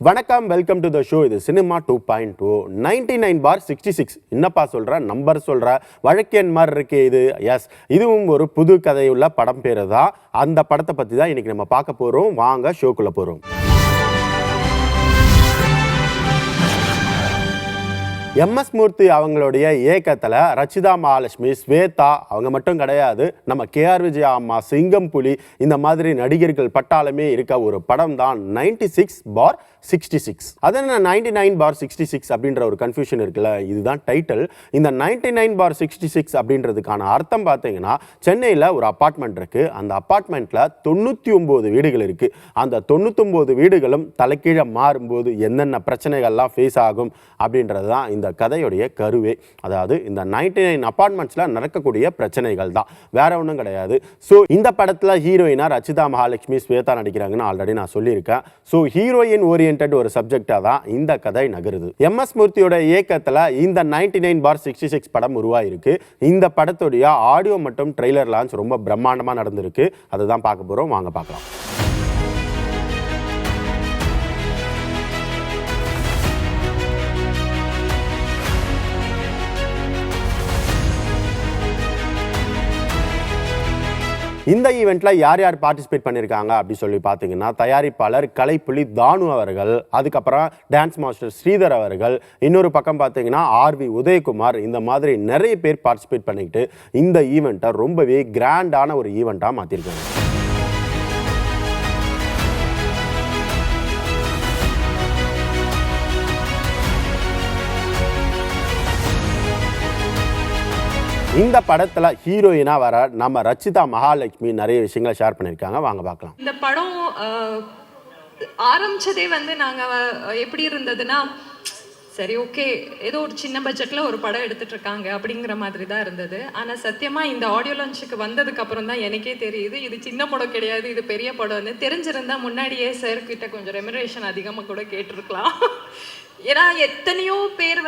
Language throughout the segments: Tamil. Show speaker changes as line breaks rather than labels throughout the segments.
வணக்கம், வெல்கம் டு த ஷோ. இது சினிமா 2.0 99/66. என்னப்பா சொல்ற, நம்பர் சொல்ற, வழக்கேன் மாதிரி இருக்கே இது. எஸ், இதுவும் ஒரு புது கதையுள்ள படம் பேரு தான். அந்த படத்தை பற்றி தான் இன்னைக்கு நம்ம பார்க்க போகிறோம். வாங்க ஷோக்குள்ளே போகிறோம். எம்எஸ் மூர்த்தி அவங்களுடைய இயக்கத்தில் ரச்சிதா மகாலட்சுமி, ஸ்வேதா அவங்க மட்டும் கிடையாது, நம்ம கேஆர் விஜயா அம்மா, சிங்கம் புலி இந்த மாதிரி நடிகர்கள் பட்டாலுமே இருக்க ஒரு படம் தான் 96/66. அது என்ன 99/66 அப்படின்ற ஒரு கன்ஃபியூஷன் இருக்குல்ல, இதுதான் டைட்டில். இந்த 99/66 அப்படின்றதுக்கான அர்த்தம் பார்த்தீங்கன்னா, சென்னையில் ஒரு அப்பார்ட்மெண்ட் இருக்கு. அந்த அப்பார்ட்மெண்ட்ல 99 வீடுகள் இருக்கு. அந்த 99 வீடுகளும் தலைக்கீழ மாறும்போது என்னென்ன பிரச்சனைகள்லாம் ஃபேஸ் ஆகும் அப்படின்றது தான் இந்த கதையுடைய கருவே. அதாவது இந்த 99 அபார்ட்மெண்ட்ஸ்ல நடக்கக்கூடிய பிரச்சனைகள் தான், வேற ஒன்றும் கிடையாது. ஸோ இந்த படத்துல ஹீரோயினா ரச்சிதா மகாலட்சுமி, ஸ்வேதா நடிக்கிறாங்கன்னு ஆல்ரெடி நான் சொல்லியிருக்கேன். ஸோ ஹீரோயின் ஓரியன்ட் ஒரு சப்ஜெக்டா தான் இந்த கதை நகருது. எம்எஸ் மூர்த்தியோட இயக்கத்துல இந்த 99/66 படம் உருவாயிருக்கு. இந்த படத்துடைய ஆடியோ மற்றும் ட்ரெய்லர் லான்ச் ரொம்ப பிரம்மாண்டமா நடந்திருக்கு. அதை தான் பார்க்க போறோம். வாங்க பார்க்கலாம். இந்த ஈவெண்ட்ல யார் யார் பார்ட்டிசிபேட் பண்ணியிருக்காங்க அப்படி சொல்லி பார்த்தீங்கன்னா, தயாரிப்பாளர் கலைப்புலி தானு அவர்கள், அதுக்கப்புறம் டான்ஸ் மாஸ்டர் ஸ்ரீதர் அவர்கள், இன்னொரு பக்கம் பார்த்தீங்கன்னா ஆர்வி உதயகுமார், இந்த மாதிரி நிறைய பேர் பார்ட்டிசிபேட் பண்ணிக்கிட்டு இந்த ஈவெண்ட்டை ரொம்பவே கிராண்டான ஒரு ஈவெண்ட்டாக மாற்றிருக்காங்க. இந்த படத்துல ஹீரோயினா வர நம்ம ரச்சிதா மகாலட்சுமி நிறைய விஷயங்களை ஷேர் பண்ணியிருக்காங்க. வாங்க பார்க்கலாம்.
இந்த படம் ஆரம்பிச்சதே நாங்க எப்படி இருந்ததுன்னா, சரி ஓகே ஏதோ ஒரு சின்ன பட்ஜெட்ல ஒரு படம் எடுத்துட்டு இருக்காங்க அப்படிங்கிற மாதிரி தான் இருந்தது. ஆனா சத்தியமா இந்த ஆடியோ லான்ச்சுக்கு வந்ததுக்கு அப்புறம் தான் எனக்கே தெரியுது இது சின்ன படம் கிடையாது, இது பெரிய படம்னு. தெரிஞ்சிருந்தா முன்னாடியே சார் கிட்ட கொஞ்சம் ரெமுனரேஷன் அதிகமாக கூட கேட்டிருக்கலாம். ஏன்னா எத்தனையோ பேர்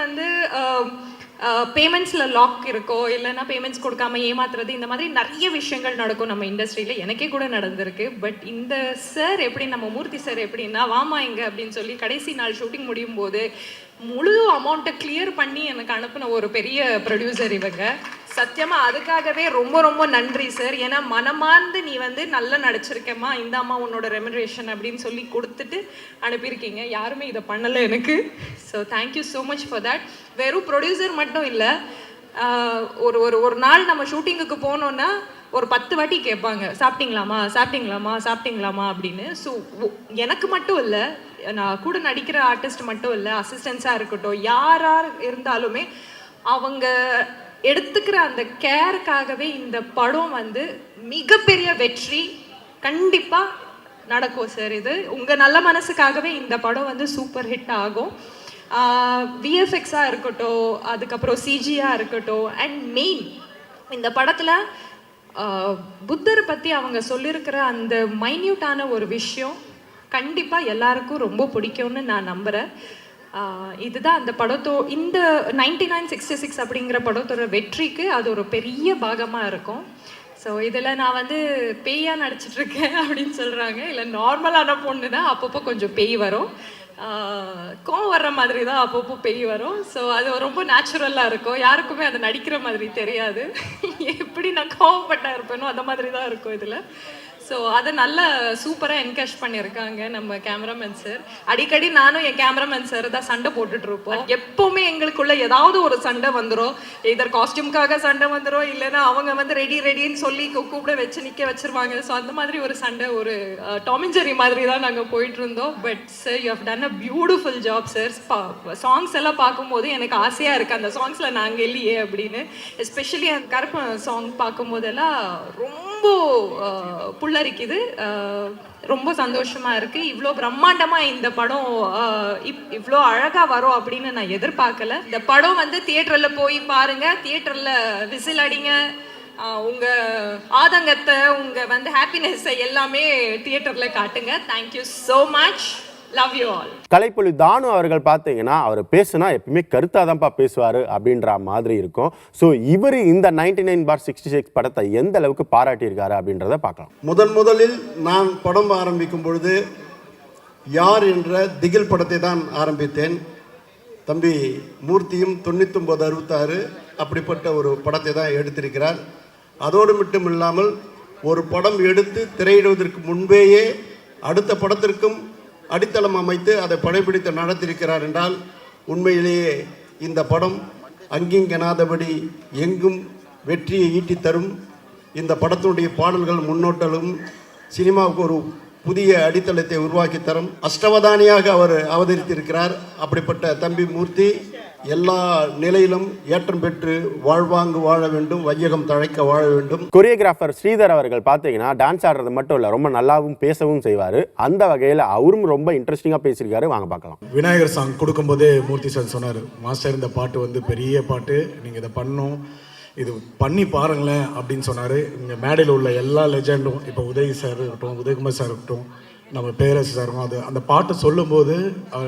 பேமெண்ட்ஸில் லாக் இருக்கோ, இல்லைன்னா பேமெண்ட்ஸ் கொடுக்காம ஏமாத்துறது, இந்த மாதிரி நிறைய விஷயங்கள் நடக்கும் நம்ம இண்டஸ்ட்ரியில். எனக்கே கூட நடந்திருக்கு. பட் இந்த சார் எப்படி, நம்ம மூர்த்தி சார் எப்படின்னா, வாமா இங்கே அப்படின்னு சொல்லி கடைசி நாள் ஷூட்டிங் முடியும் போது முழு அமௌண்ட்டை கிளியர் பண்ணி எனக்கு அனுப்பின ஒரு பெரிய ப்ரொடியூசர் இவங்க. சத்தியமாக அதுக்காகவே ரொம்ப ரொம்ப நன்றி சார். ஏன்னா மனமார்ந்து நீ நல்லா நடிச்சிருக்கேம்மா, இந்த அம்மா உன்னோட ரெமுனரேஷன் அப்படின்னு சொல்லி கொடுத்துட்டு அனுப்பியிருக்கீங்க. யாருமே இதை பண்ணலை எனக்கு. So thank you so much for that. வெறும் ப்ரொடியூசர் மட்டும் இல்லை, ஒரு நாள் நம்ம ஷூட்டிங்குக்கு போனோன்னா ஒரு 10 வாட்டி கேட்பாங்க, சாப்பிட்டீங்களாமா சாப்பிட்டீங்களாமா சாப்பிட்டீங்களாமா அப்படின்னு. ஸோ எனக்கு மட்டும் இல்லை, நான் கூட நடிக்கிற ஆர்டிஸ்ட் மட்டும் இல்லை, அசிஸ்டன்ஸாக இருக்கட்டும், யாராக இருந்தாலுமே அவங்க எடுத்துக்கிற அந்த கேருக்காகவே இந்த படம் மிகப்பெரிய வெற்றி கண்டிப்பாக நடக்கும் சார். இது உங்கள் நல்ல மனசுக்காகவே இந்த படம் சூப்பர் ஹிட் ஆகும். விஎஃப்எக்ஸாக இருக்கட்டும், அதுக்கப்புறம் சிஜியாக இருக்கட்டும், அண்ட் மெயின் இந்த படத்தில் புத்தரை பற்றி அவங்க சொல்லியிருக்கிற அந்த மைன்யூட்டான ஒரு விஷயம் கண்டிப்பாக எல்லாருக்கும் ரொம்ப பிடிக்கும்னு நான் நம்புகிறேன். இதுதான் அந்த இந்த 99/66 அப்படிங்கிற படத்தோட வெற்றிக்கு அது ஒரு பெரிய பாகமாக இருக்கும். ஸோ இதில் நான் பேயாக நடிச்சிட்ருக்கேன் அப்படின்னு சொல்கிறாங்க. இல்லை நார்மலான பொண்ணு தான், அப்பப்போ கொஞ்சம் பேய் வரும், கோவம் வர்ற மாதிரி தான் அப்பப்போ பேய் வரும். ஸோ அது ரொம்ப நேச்சுரலாக இருக்கும், யாருக்குமே அது நடிக்கிற மாதிரி தெரியாது. எப்படி நான் கோவப்பட்டா இருப்பேனோ அந்த மாதிரி தான் இருக்கும் இதில். ஸோ அதை நல்லா சூப்பராக என்கரேஜ் பண்ணியிருக்காங்க நம்ம கேமராமேன் சார். அடிக்கடி நானும் என் கேமராமேன் சார் தான் சண்டை போட்டுட்ருப்போம். எப்போவுமே எங்களுக்குள்ள ஏதாவது ஒரு சண்டை வந்துடும். இதர் காஸ்டியூம்காக சண்டை வந்துடும், இல்லைன்னா அவங்க ரெடின்னு சொல்லி கூப்பிட வச்சு நிற்க வச்சிருவாங்க. ஸோ அந்த மாதிரி ஒரு சண்டை, ஒரு டாம் அண்ட் ஜெர்ரி மாதிரி தான் நாங்கள் போயிட்டு இருந்தோம். But sir, you have done a beautiful job sir. Songs எல்லாம் பார்க்கும்போது எனக்கு ஆசையாக இருக்குது அந்த சாங்ஸில் நாங்கள் இல்லையே அப்படின்னு. எஸ்பெஷலி அந்த கருப்பு சாங் பார்க்கும்போதெல்லாம் ரொம்ப புல்லரிக்குது, ரொம்ப சந்தோஷமாக இருக்குது. இவ்வளோ பிரம்மாண்டமாக இந்த படம் இவ்வளோ அழகாக வரும் அப்படின்னு நான் எதிர்பார்க்கல. இந்த படம் தியேட்டரில் போய் பாருங்கள், தியேட்டரில் விசில் அடிங்க, உங்கள் ஆதங்கத்தை, உங்கள் ஹாப்பினஸ்ஸை எல்லாமே தியேட்டரில் காட்டுங்க. Thank you so much. Love you all.
Kalaipuli தானு அவர்கள் பார்த்தீங்கன்னா, அவர் பேசுனா எப்பவுமே கருத்தாக தான்ப்பா பேசுவார் அப்படின்ற மாதிரி இருக்கும். ஸோ இவர் இந்த 99/66 படத்தை எந்த அளவுக்கு பாராட்டியிருக்காரு அப்படின்றத பார்க்கலாம்.
முதலில் நான் படம் ஆரம்பிக்கும் பொழுது யார் என்ற திகில் படத்தை தான் ஆரம்பித்தேன். தம்பி மூர்த்தியும் 9966 அப்படிப்பட்ட ஒரு படத்தை தான் எடுத்திருக்கிறார். அதோடு மட்டும் இல்லாமல் ஒரு படம் எடுத்து திரையிடுவதற்கு முன்பேயே அடுத்த படத்திற்கும் அடித்தளம் அமைத்து அதை படைப்பிடித்து நடத்தியிருக்கிறார் என்றால் உண்மையிலேயே இந்த படம் அங்கிங்கனாதபடி எங்கும் வெற்றியை ஈட்டி தரும். இந்த படத்தினுடைய பாடல்கள் முன்னோட்டலும் சினிமாவுக்கு ஒரு புதிய அடித்தளத்தை உருவாக்கி தரும். அஷ்டவதானியாக அவர் அவதரித்திருக்கிறார். அப்படிப்பட்ட தம்பி மூர்த்தி எல்லா நிலையிலும் ஏற்றம் பெற்று வாழ்வாங்கு வாழ வேண்டும், வையகம் தழைக்க வாழ வேண்டும்.
கொரியோகிராஃபர் ஸ்ரீதர் அவர்கள் பார்த்தீங்கன்னா டான்ஸ் ஆடுறது மட்டும் இல்லை, ரொம்ப நல்லாவும் பேசவும் செய்வார். அந்த வகையில் அவரும் ரொம்ப இன்ட்ரெஸ்டிங்காக பேசியிருக்காரு. வாங்க பார்க்கலாம்.
விநாயகர் சாங் கொடுக்கும்போதே மூர்த்தி சார் சொன்னார், மாஸ்டர் இந்த பாட்டு வந்து பெரிய பாட்டு, நீங்கள் இதை பண்ணணும், இது பண்ணி பாருங்களேன் அப்படின்னு சொன்னார். இங்கே மேடையில் உள்ள எல்லா லெஜெண்டும், இப்போ உதய் சார் இருக்கட்டும், உதயகுமார் சார் இருக்கட்டும், நம்ம பேரரசு சார் இருக்கும், அந்த பாட்டை சொல்லும்போது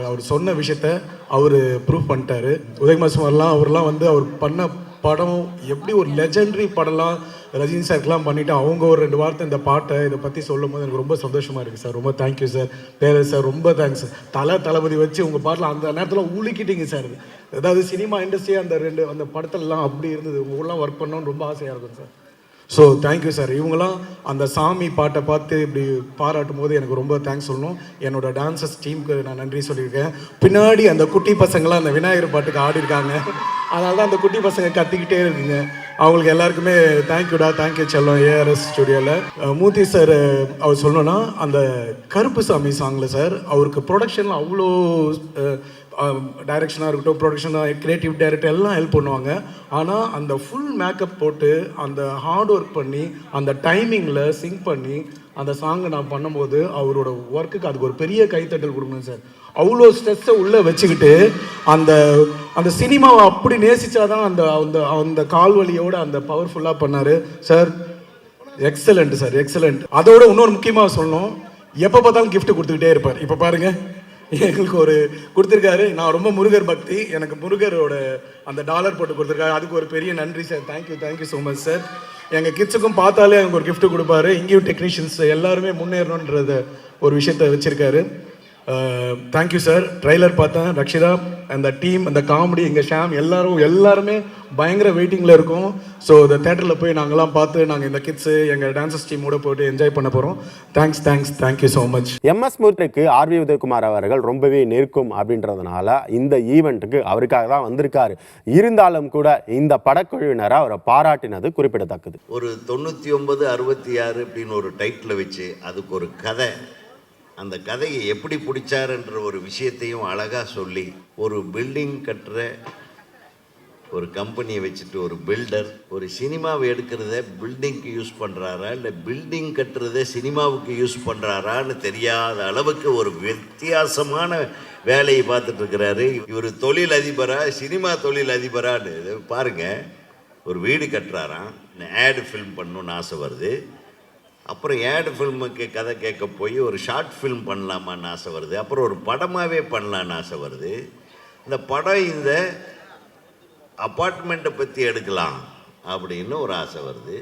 அவர் சொன்ன விஷயத்த அவர் ப்ரூவ் பண்ணிட்டாரு. உதயகுமார் சார்லாம் அவர்லாம் வந்து அவர் பண்ண படம் எப்படி ஒரு லெஜெண்டரி படம்லாம் ரஜினி சார்க்கெலாம் பண்ணிவிட்டு அவங்க ஒரு 2 வார்த்தை இந்த பாட்டை இதை பற்றி சொல்லும் போது எனக்கு ரொம்ப சந்தோஷமாக இருக்குது சார். ரொம்ப தேங்க்யூ சார். பேரரசு சார் ரொம்ப தேங்க்ஸ். தளபதி வச்சு உங்கள் பாட்டில் அந்த நேரத்தில் உலுக்கிட்டீங்க சார். அதாவது சினிமா இண்டஸ்ட்ரி அந்த படத்துலலாம் அப்படி இருந்தது. உங்களெலாம் ஒர்க் பண்ணணும்னு ரொம்ப ஆசையாக இருக்கும் சார். So thank you sir. இவங்களாம் அந்த சாமி பாட்டை பார்த்து இப்படி பாராட்டும் போது எனக்கு ரொம்ப தேங்க்ஸ் சொல்லணும். என்னோட டான்சர்ஸ் டீமுக்கு நான் நன்றி சொல்லியிருக்கேன். பின்னாடி அந்த குட்டி பசங்களாம் அந்த விநாயகர் பாட்டுக்கு ஆடிருக்காங்க. அதனால தான் அந்த குட்டி பசங்க கத்திக்கிட்டே இருக்குங்க. அவங்களுக்கு எல்லாருக்குமே தேங்க்யூடா, தேங்க்யூ செல்லம். ஏஆர்எஸ் ஸ்டுடியோவில் மூர்த்தி சார் அவர் சொல்லணும்னா அந்த கருப்பு சாமி சாங்கில் சார் அவருக்கு ப்ரொடக்ஷனில் அவ்வளோ டைரக்ஷனாக இருக்கட்டும், ப்ரொடக்ஷன், கிரியேட்டிவ் டைரக்டர் எல்லாம் ஹெல்ப் பண்ணுவாங்க. ஆனால் அந்த ஃபுல் மேக்கப் போட்டு அந்த ஹார்ட் ஒர்க் பண்ணி அந்த டைமிங்கில் சிங்க் பண்ணி அந்த சாங்கை நான் பண்ணும்போது அவரோட ஒர்க்குக்கு அதுக்கு ஒரு பெரிய கைத்தட்டல் கொடுக்கணும் சார். அவ்வளோ ஸ்ட்ரெஸ்ஸை உள்ளே வச்சுக்கிட்டு அந்த அந்த சினிமாவை அப்படி நேசிச்சாதான் அந்த அந்த அந்த கால்வலியோடு அந்த பவர்ஃபுல்லாக பண்ணார் சார். Excellent sir, excellent. அதோட இன்னொரு முக்கியமாக சொல்லணும், எப்போ பார்த்தாலும் கிஃப்ட் கொடுத்துக்கிட்டே இருப்பார். இப்போ பாருங்கள் எங்களுக்கு ஒரு கொடுத்துருக்காரு. நான் ரொம்ப முருகர் பக்தி, எனக்கு முருகரோட அந்த டாலர் போட்டு கொடுத்துருக்காரு. அதுக்கு ஒரு பெரிய நன்றி sir. Thank you, thank you so much sir. எங்கள் கிட்ஸுக்கும் பார்த்தாலே எனக்கு ஒரு கிஃப்ட் கொடுப்பாரு. இங்கேயும் டெக்னீஷியன்ஸ் எல்லாருமே முன்னேறணுன்றத ஒரு விஷயத்த வச்சுருக்காரு. Thank you sir. ட்ரைலர் பார்த்தேன், ரக்ஷிதா அந்த டீம், அந்த காமெடி, எங்கள் ஷாம் எல்லாருமே பயங்கர வெயிட்டிங்கில் இருக்கும். ஸோ இந்த தேட்டரில் போய் நாங்கள்லாம் பார்த்து நாங்கள் இந்த கிட்ஸு எங்கள் டான்சர்ஸ் டீமோட போய்ட்டு என்ஜாய் பண்ண போகிறோம். Thank you so much.
எம்எஸ் மூர்த்திக்கு ஆர்வி உதயகுமார் அவர்கள் ரொம்பவே நெருக்கும் அப்படின்றதுனால இந்த ஈவெண்ட்டுக்கு அவருக்காக தான் வந்திருக்காரு. இருந்தாலும் கூட இந்த படக்குழுவினரை அவரை பாராட்டினது குறிப்பிடத்தக்கது.
ஒரு 9966 அப்படின்னு ஒரு டைட்டில் வச்சு அதுக்கு ஒரு கதை, அந்த கதையை எப்படி பிடிச்சாருன்ற ஒரு விஷயத்தையும் அழகாக சொல்லி, ஒரு பில்டிங் கட்டுற ஒரு கம்பெனியை வச்சுட்டு ஒரு பில்டர் ஒரு சினிமாவை எடுக்கிறத பில்டிங்க்கு யூஸ் பண்ணுறாரா இல்லை பில்டிங் கட்டுறத சினிமாவுக்கு யூஸ் பண்ணுறாரான்னு தெரியாத அளவுக்கு ஒரு வித்தியாசமான வேலையை பார்த்துட்டு இருக்கிறாரு. இவர் தொழில் அதிபரா சினிமா தொழில் அதிபரான்னு பாருங்கள். ஒரு வீடு கட்டுறாராம், ஆடு ஃபில்ம் பண்ணணுன்னு ஆசை வருது. அப்புறம் ஏடு ஃபில்முக்கு கதை கேட்க போய் ஒரு ஷார்ட் ஃபில்ம் பண்ணலாமான்னு ஆசை வருது. அப்புறம் ஒரு படமாகவே பண்ணலான்னு ஆசை வருது. இந்த படம் இந்த அப்பார்ட்மெண்ட்டை பற்றி எடுக்கலாம் அப்படின்னு ஒரு ஆசை வருது.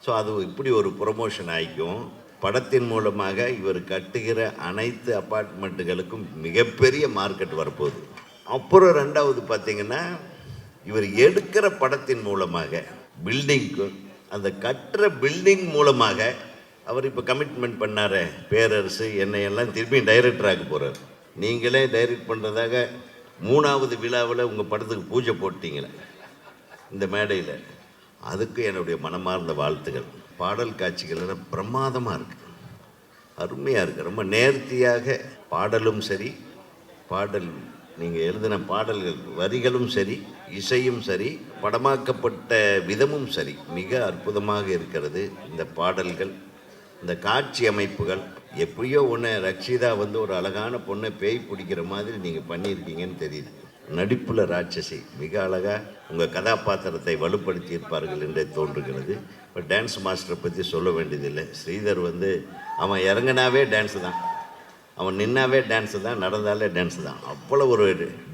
ஸோ அது இப்படி ஒரு ப்ரொமோஷன் ஆகிக்கும். படத்தின் மூலமாக இவர் கட்டுகிற அனைத்து அப்பார்ட்மெண்ட்டுகளுக்கும் மிகப்பெரிய மார்க்கெட் வரப்போகுது. அப்புறம் ரெண்டாவது பார்த்திங்கன்னா, இவர் எடுக்கிற படத்தின் மூலமாக பில்டிங்க்கு அந்த கட்டுற பில்டிங் மூலமாக அவர் இப்போ கமிட்மெண்ட் பண்ணார். பேரரசு என்னையெல்லாம் திரும்பி டைரக்டராக போகிறார். நீங்களே டைரக்ட் பண்ணுறதாக 3வது விழாவில் உங்கள் படத்துக்கு பூஜை போட்டிங்களே இந்த மேடையில், அதுக்கு என்னுடைய மனமார்ந்த வாழ்த்துக்கள். பாடல் காட்சிகள் எல்லாம் பிரமாதமாக இருக்குது, அருமையாக இருக்குது. ரொம்ப நேர்த்தியாக பாடலும் சரி, பாடல் நீங்கள் எழுதின பாடல்கள் வரிகளும் சரி, இசையும் சரி, படமாக்கப்பட்ட விதமும் சரி, மிக அற்புதமாக இருக்கிறது. இந்த பாடல்கள், இந்த காட்சி அமைப்புகள், எப்படியோ ஒன்று ரக்ஷிதா வந்து ஒரு அழகான பொண்ணை பேய் பிடிக்கிற மாதிரி நீங்கள் பண்ணியிருக்கீங்கன்னு தெரியுது. நடிப்பில் ராட்சசி மிக அழகாக உங்கள் கதாபாத்திரத்தை வலுப்படுத்தி இருப்பார்கள் என்றே தோன்றுகிறது. இப்போ டான்ஸ் மாஸ்டரை பற்றி சொல்ல வேண்டியதில்லை. ஸ்ரீதர் வந்து அவன் இறங்கினாவே டான்ஸு தான், அவன் நின்னாவே டான்ஸு தான், நடந்தாலே டான்ஸு தான். அவ்வளோ ஒரு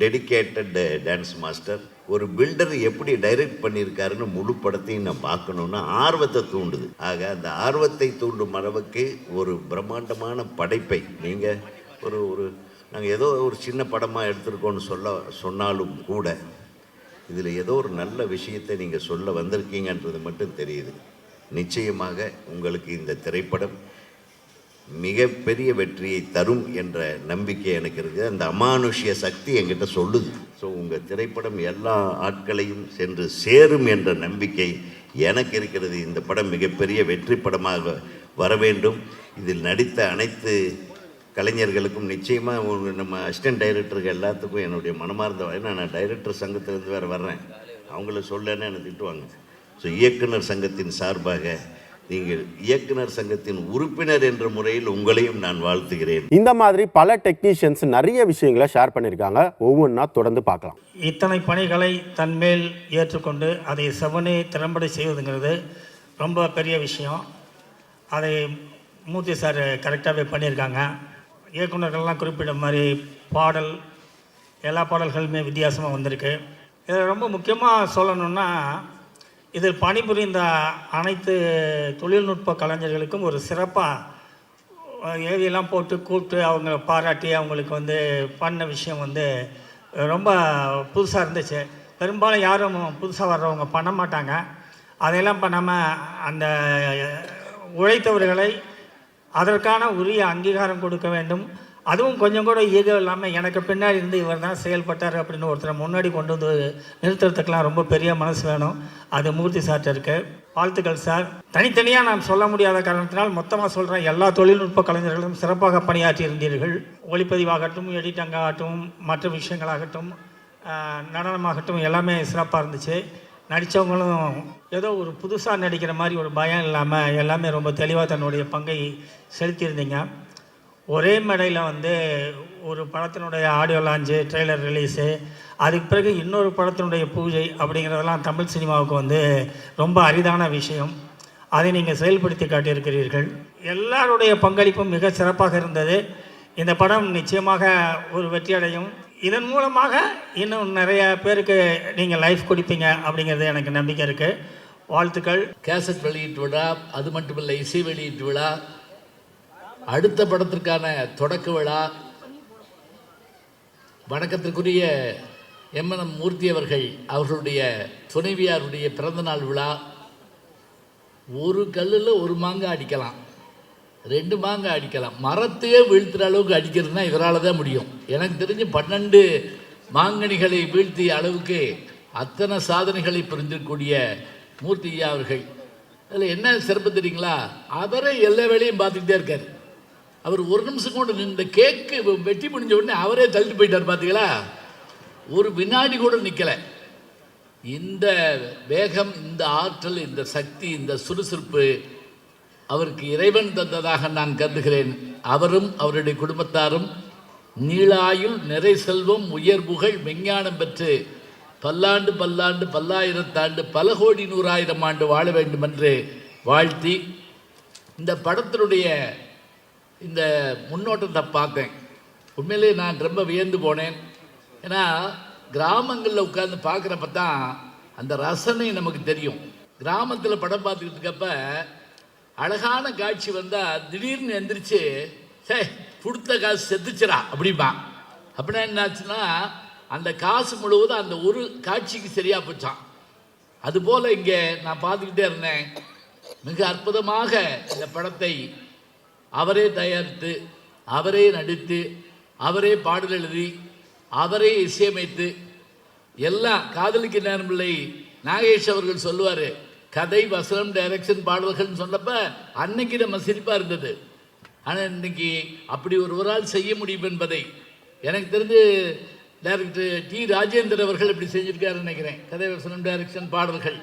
டெடிக்கேட்டட் டான்ஸ் மாஸ்டர். ஒரு பில்டர் எப்படி டைரக்ட் பண்ணியிருக்காருன்னு முழு படத்தையும் நான் பார்க்கணுன்னா ஆர்வத்தை தூண்டுது. ஆக அந்த ஆர்வத்தை தூண்டும் அளவுக்கு ஒரு பிரம்மாண்டமான படைப்பை நீங்கள் ஒரு ஒரு நாங்கள் ஏதோ ஒரு சின்ன படமாக எடுத்திருக்கோன்னு சொன்னாலும் கூட இதில் ஏதோ ஒரு நல்ல விஷயத்தை நீங்கள் சொல்ல வந்திருக்கீங்கன்றது மட்டும் தெரியுது. நிச்சயமாக உங்களுக்கு இந்த திரைப்படம் மிகப்பெரிய வெற்றியை தரும் என்ற நம்பிக்கை எனக்கு இருக்குது. அந்த அமானுஷ்ய சக்தி என்கிட்ட சொல்லுது. ஸோ உங்கள் திரைப்படம் எல்லா ஆட்களையும் சென்று சேரும் என்ற நம்பிக்கை எனக்கு இருக்கிறது. இந்த படம் மிகப்பெரிய வெற்றி படமாக வர வேண்டும். இதில் நடித்த அனைத்து கலைஞர்களுக்கும் நிச்சயமாக நம்ம அசிஸ்டன்ட் டைரக்டருக்கு எல்லாத்துக்கும் என்னுடைய மனமார்ந்த, ஏன்னா நான் டைரக்டர் சங்கத்திலேருந்து வேறு வர்றேன், அவங்கள சொல்லன்னு என்னை திட்டுவாங்க. ஸோ இயக்குனர் சங்கத்தின் சார்பாக நீங்கள் இயக்குனர் சங்கத்தின் உறுப்பினர் என்ற முறையில் உங்களையும் நான் வாழ்த்துகிறேன்.
இந்த மாதிரி பல டெக்னீஷியன்ஸ் நிறைய விஷயங்களை ஷேர் பண்ணியிருக்காங்க. ஒவ்வொன்றா தொடர்ந்து பார்க்கலாம்.
இத்தனை பணிகளை தன்மேல் ஏற்றுக்கொண்டு அதை செவனே திறம்பட செய்வதுங்கிறது ரொம்ப பெரிய விஷயம். அதை மூர்த்தி சார் கரெக்டாகவே பண்ணியிருக்காங்க. இயக்குநர்கள்லாம் குறிப்பிட்ட மாதிரி பாடல், எல்லா பாடல்களுமே வித்தியாசமாக வந்திருக்கு. இதில் ரொம்ப முக்கியமாக சொல்லணுன்னா, இதில் பணிபுரிந்த அனைத்து தொழில்நுட்ப கலைஞர்களுக்கும் ஒரு சிறப்பாக ஏவியெல்லாம் போட்டு கூப்பிட்டு அவங்கள பாராட்டி அவங்களுக்கு வந்து பண்ண விஷயம் வந்து ரொம்ப புதுசாக இருந்துச்சு. பெரும்பாலும் யாரும் புதுசாக வர்றவங்க பண்ண மாட்டாங்க. அதையெல்லாம் பண்ணாமல் அந்த உழைத்தவர்களை அதற்கான உரிய அங்கீகாரம் கொடுக்க வேண்டும். அதுவும் கொஞ்சம் கூட ஈகோ இல்லாமல் எனக்கு பின்னாடி இருந்து இவர் தான் செயல்பட்டார் அப்படின்னு ஒருத்தரை முன்னாடி கொண்டு வந்து நிறுத்துறதுக்கெலாம் ரொம்ப பெரிய மனசு வேணும். அது மூர்த்தி சார்ட்ட இருக்கு. வாழ்த்துக்கள் சார். தனித்தனியாக நான் சொல்ல முடியாத காரணத்தினால் மொத்தமாக சொல்கிறேன். எல்லா தொழில்நுட்ப கலைஞர்களும் சிறப்பாக பணியாற்றி இருந்தீர்கள். ஒளிப்பதிவாகட்டும், எடிட்டங்காகட்டும், மற்ற விஷயங்களாகட்டும், நடனமாகட்டும், எல்லாமே சிறப்பாக இருந்துச்சு. நடித்தவங்களும் ஏதோ ஒரு புதுசாக நடிக்கிற மாதிரி ஒரு பயம் இல்லாமல் எல்லாமே ரொம்ப தெளிவாக தன்னுடைய பங்கை செலுத்தியிருந்தீங்க. ஒரே மேடையில் வந்து ஒரு படத்தினுடைய ஆடியோ லான்ச்சு, ட்ரெய்லர் ரிலீஸு, அதுக்கு பிறகு இன்னொரு படத்தினுடைய பூஜை அப்படிங்கிறதெல்லாம் தமிழ் சினிமாவுக்கு வந்து ரொம்ப அரிதான விஷயம். அதை நீங்கள் செயல்படுத்தி காட்டியிருக்கிறீர்கள். எல்லாருடைய பங்களிப்பும் மிக சிறப்பாக இருந்தது. இந்த படம் நிச்சயமாக ஒரு வெற்றியடையும். இதன் மூலமாக இன்னும் நிறைய பேருக்கு நீங்கள் லைஃப் கொடுப்பீங்க அப்படிங்கிறது எனக்கு நம்பிக்கை இருக்குது. வாழ்த்துக்கள்.
கேசட் வெளியீட்டு விழா, அது மட்டுமில்லை இசை வெளியீட்டு விழா, அடுத்த படத்திற்கான தொடக்க விழா, வணக்கத்திற்குரிய எம்என்எம் மூர்த்தி அவர்களுடைய துணைவியாருடைய பிறந்தநாள் விழா. ஒரு கல்லில் ஒரு மாங்காய் அடிக்கலாம், 2 மாங்காய் அடிக்கலாம். மரத்தையே வீழ்த்துற அளவுக்கு அடிக்கிறதுனா இவரால் தான் முடியும். எனக்கு தெரிஞ்சு 12 மாங்கனிகளை வீழ்த்திய அளவுக்கு அத்தனை சாதனைகளை புரிஞ்சிருக்கக்கூடிய மூர்த்தி ஐயா அவர்கள். அதில் என்ன சிறப்பு தெரியுங்களா, அவரே எல்லா வேலையும் பார்த்துக்கிட்டே இருக்கார். அவர் ஒரு நிமிஷம் கூட இந்த கேக்கு வெட்டி முடிஞ்ச உடனே அவரே தள்ளிட்டு போயிட்டார். பார்த்தீங்களா, ஒரு வினாடி கூட நிற்கலை. இந்த வேகம், இந்த ஆற்றல், இந்த சக்தி, இந்த சுறுசுறுப்பு அவருக்கு இறைவன் தந்ததாக நான் கருதுகிறேன். அவரும் அவருடைய குடும்பத்தாரும் நீளாயுள், நிறை செல்வம், உயர் புகழ், விஞ்ஞானம் பெற்று பல்லாண்டு பல்லாண்டு பல்லாயிரத்தாண்டு பல கோடி 100,000 ஆண்டு வாழ வேண்டும் என்று வாழ்த்தி, இந்த படத்தினுடைய இந்த முன்னோட்டத்தை பார்த்தேன். உண்மையிலே நான் ரொம்ப வியந்து போனேன். ஏன்னா கிராமங்களில் உட்கார்ந்து பார்க்குறப்ப தான் அந்த ரசனை நமக்கு தெரியும். கிராமத்தில் படம் பார்த்துக்கிட்டு இருக்கப்ப அழகான காட்சி வந்தால் திடீர்னு எந்திரிச்சு சே கொடுத்த காசு செத்துச்சுரா அப்படிம்பா. அப்படின்னா என்னாச்சுன்னா அந்த காசு முழுவதும் அந்த ஒரு காட்சிக்கு சரியாக போச்சான். அதுபோல் இங்கே நான் பார்த்துக்கிட்டே இருந்தேன். மிக அற்புதமாக இந்த படத்தை அவரே தயாரித்து, அவரே நடித்து, அவரே பாடல் எழுதி, அவரே இசையமைத்து, எல்லாம் காதலிக்க நேரமில்லை நாகேஷ் அவர்கள் சொல்லுவார், கதை, வசனம், டைரக்ஷன், பாடல்கள்னு சொன்னப்ப அன்னைக்கு நம்ம சிரிப்பாக இருந்தது. ஆனால் இன்னைக்கு அப்படி ஒருவரால் செய்ய முடியும் என்பதை எனக்கு தெரிஞ்சு டைரக்டர் டி ராஜேந்தர் அவர்கள் இப்படி செஞ்சுருக்காருன்னு நினைக்கிறேன். கதை, வசனம், டைரக்ஷன், பாடல்கள்.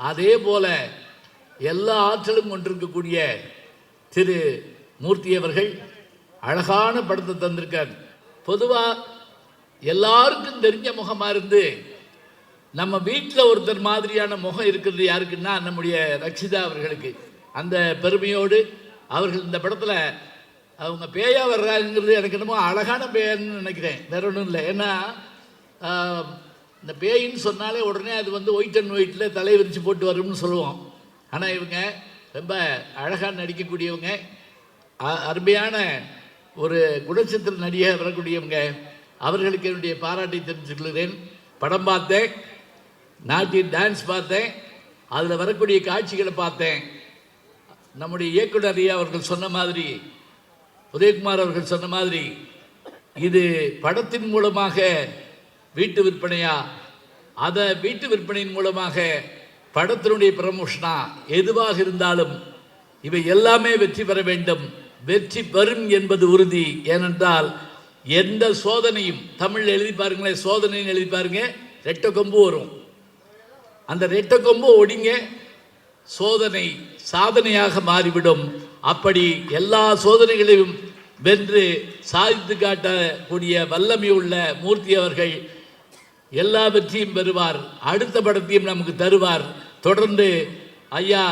அதே போல் எல்லா ஆற்றலும் கொண்டிருக்கக்கூடிய திரு மூர்த்தி அவர்கள் அழகான படத்தை தந்திருக்கார். பொதுவாக எல்லாருக்கும் தெரிஞ்ச முகமாக இருந்து நம்ம வீட்டில் ஒருத்தர் மாதிரியான முகம் இருக்கிறது யாருக்குன்னா நம்முடைய ரக்ஷிதா அவர்களுக்கு. அந்த பெருமையோடு அவர்கள் இந்த படத்தில் அவங்க பேயா வர்றாங்கிறது எனக்கு என்னமோ அழகான பேயன்னு நினைக்கிறேன், வேற ஒன்றும் இல்லை. ஏன்னா இந்த பேயின்னு சொன்னாலே உடனே அது வந்து ஒயிட் அண்ட் ஒயிட்டில் தலை விரித்து போட்டு வரும்னு சொல்லுவோம். ஆனால் இவங்க ரொம்ப அழகாக நடிக்கக்கூடியவங்க, அருமையான ஒரு குணச்சித்திர நடிகர் வரக்கூடியவங்க, அவர்களுக்கு என்னுடைய பாராட்டை தெரிவித்துக்கொள்கிறேன். படம் பார்த்தேன், நாட்டின் டான்ஸ் பார்த்தேன், அதில் வரக்கூடிய காட்சிகளை பார்த்தேன். நம்முடைய இயக்குனர் ஐயா அவர்கள் சொன்ன மாதிரி, உதயகுமார் அவர்கள் சொன்ன மாதிரி, இது படத்தின் மூலமாக வீட்டு விற்பனையா, அதை வீட்டு விற்பனையின் மூலமாக படத்தினுடைய ப்ரமோஷனா, எதுவாக இருந்தாலும் இவை எல்லாமே வெற்றி பெற வேண்டும். வெற்றி பெறும் என்பது உறுதி. ஏனென்றால் எந்த சோதனையும், தமிழில் எழுதி பாருங்களேன், சோதனைன்னு எழுதி பாருங்க, ரெட்டை கொம்பு வரும். அந்த ரெட்டை கொம்பு ஒடிங்க, சோதனை சாதனையாக மாறிவிடும். அப்படி எல்லா சோதனைகளையும் வென்று சாதித்து காட்டக்கூடிய வல்லமை உள்ள மூர்த்தி அவர்கள் எல்லா வெற்றியும் பெறுவார். அடுத்த படத்தையும் நமக்கு தருவார். தொடர்ந்து ஐயா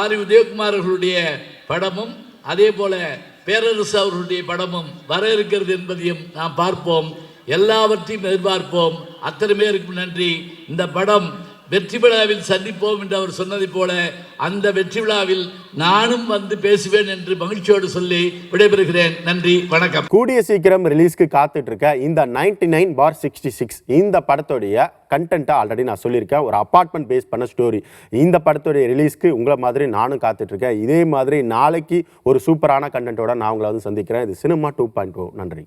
ஆர் உதயகுமார் அவர்களுடைய படமும் அதே போல பேரரசு அவர்களுடைய படமும் வர இருக்கிறது என்பதையும் நாம் பார்ப்போம். எல்லாவற்றையும் எதிர்பார்ப்போம். அத்தனை பேருக்கும் நன்றி. இந்த படம் வெற்றி விழாவில் சந்திப்போம் என்று அவர் சொன்னதை போல அந்த வெற்றி விழாவில் நானும் வந்து பேசுவேன் என்று மகிழ்ச்சியோடு சொல்லி விடைபெறுகிறேன். நன்றி, வணக்கம்.
கூடிய சீக்கிரம் ரிலீஸ்க்கு காத்துட்டு இருக்க இந்த 99/66 இந்த படத்துடைய கண்டென்ட்டை ஆல்ரெடி நான் சொல்லியிருக்கேன். ஒரு அப்பார்ட்மெண்ட் பேஸ் பண்ண ஸ்டோரி. இந்த படத்துடைய ரிலீஸ்க்கு உங்களை மாதிரி நானும் காத்துட்டு இருக்கேன். இதே மாதிரி நாளைக்கு ஒரு சூப்பரான கண்டென்ட்டோட நான் உங்களை வந்து சந்திக்கிறேன். இது சினிமா 2.0. நன்றி.